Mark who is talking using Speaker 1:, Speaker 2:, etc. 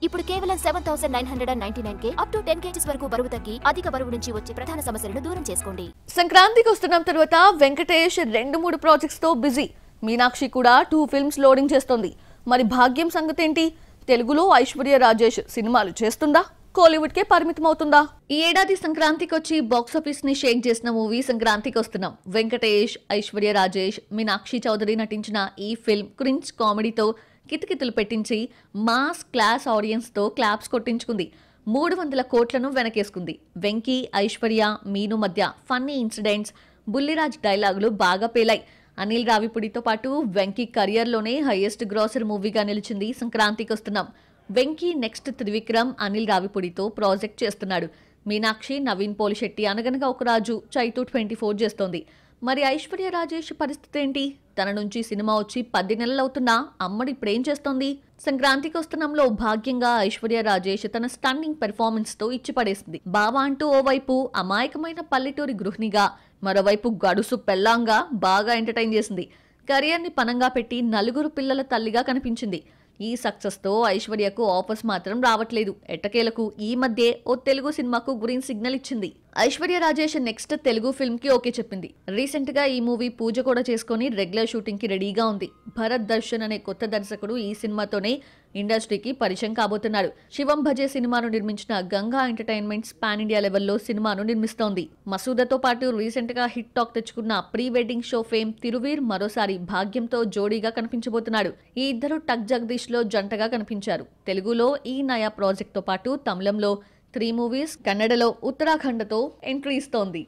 Speaker 1: ఇప్పుడు కేవలం 7999K up to 10 kgs వరకు బరువు తగ్గి అధిక బరువు నుంచి వచ్చే ప్రధాన సమస్యలను దూరం చేసుకోండి.
Speaker 2: సంక్రాంతికి వస్తున్న తర్వాత వెంకటేష్ 2-3 ప్రాజెక్ట్స్ తో బిజీ. మీనాక్షి కూడా 2 ఫిల్మ్స్ లోడింగ్ చేస్తోంది. మరి భాగ్యం సంగతి ఏంటి? తెలుగులో ఐశ్వర్య రాజేష్ సినిమాలు చేస్తుందా? కోలీవుడ్ కే పరిమితం అవుతుందా? ఈ ఏడాది సంక్రాంతికి వచ్చి బాక్సాఫీస్ ని షేక్ చేసిన మూవీ సంక్రాంతికి వస్తున్నాం. వెంకటేష్, ఐశ్వర్య రాజేష్, మీనాక్షి చౌదరి నటించిన ఈ ఫిల్మ్ క్రింజ్ కామెడీతో కితకితలు పెట్టించి మాస్ క్లాస్ ఆడియన్స్ తో క్లాప్స్ కొట్టించుకుంది. 300 కోట్లను వెనకేసుకుంది. వెంకీ, ఐశ్వర్య, మీను మధ్య ఫన్నీ ఇన్సిడెంట్స్, బుల్లిరాజ్ డైలాగులు బాగా పేలాయి. అనిల్ రావిపూడితో పాటు వెంకీ కెరియర్లోనే హైయెస్ట్ గ్రాసర్ మూవీగా నిలిచింది సంక్రాంతికి వస్తున్నాం. వెంకీ నెక్స్ట్ త్రివిక్రమ్, అనిల్ రావిపూడితో ప్రాజెక్ట్ చేస్తున్నాడు. మీనాక్షి, నవీన్ పోలిశెట్టి, అనగనగా ఒక రాజు, చైతు 24 చేస్తోంది. మరి ఐశ్వర్య రాజేష్ పరిస్థితి ఏంటి? తన నుంచి సినిమా వచ్చి 10 నెలలవుతున్నా అమ్మడు ఇప్పుడేం చేస్తోంది? సంక్రాంతికి వస్తున్నాంలో భాగ్యంగా ఐశ్వర్య రాజేష్ తన స్టన్నింగ్ పెర్ఫార్మెన్స్ తో ఇచ్చి పడేసింది. బావా అంటూ ఓవైపు అమాయకమైన పల్లెటూరి గృహిణిగా, మరోవైపు గడుసు పెళ్లాంగా బాగా ఎంటర్టైన్ చేసింది. కెరియర్ ని పనంగా పెట్టి 4 పిల్లల తల్లిగా కనిపించింది. ఈ సక్సెస్ తో ఐశ్వర్యకు ఆఫర్స్ మాత్రం రావట్లేదు. ఎట్టకేలకు ఈ మధ్య ఓ తెలుగు సినిమాకు గ్రీన్ సిగ్నల్ ఇచ్చింది. ఐశ్వర్య రాజేష్ నెక్స్ట్ తెలుగు ఫిల్మ్ కి ఓకే చెప్పింది. రీసెంట్ గా ఈ మూవీ పూజ కూడా చేసుకుని రెగ్యులర్ షూటింగ్ కి రెడీగా ఉంది. భరత్ దర్శన్ అనే కొత్త దర్శకుడు ఈ సినిమాతోనే ఇండస్ట్రీకి పరిచయం కాబోతున్నాడు. శివం భజే సినిమాను నిర్మించిన గంగా ఎంటర్టైన్మెంట్స్ పాన్ ఇండియా లెవెల్లో సినిమాను నిర్మిస్తోంది. మసూదతో పాటు రీసెంట్ గా హిట్ టాక్ తెచ్చుకున్న pre wedding show fame Thiruveer మరోసారి భాగ్యంతో జోడీగా కనిపించబోతున్నాడు. ఈ ఇద్దరు టక్ జగదీష్ లో జంటగా కనిపించారు. తెలుగులో ఈ నయా ప్రాజెక్ట్ తో పాటు తమిళంలో 3 మూవీస్, కన్నడలో ఉత్తరాఖండ్తో ఎంట్రీ ఇస్తోంది.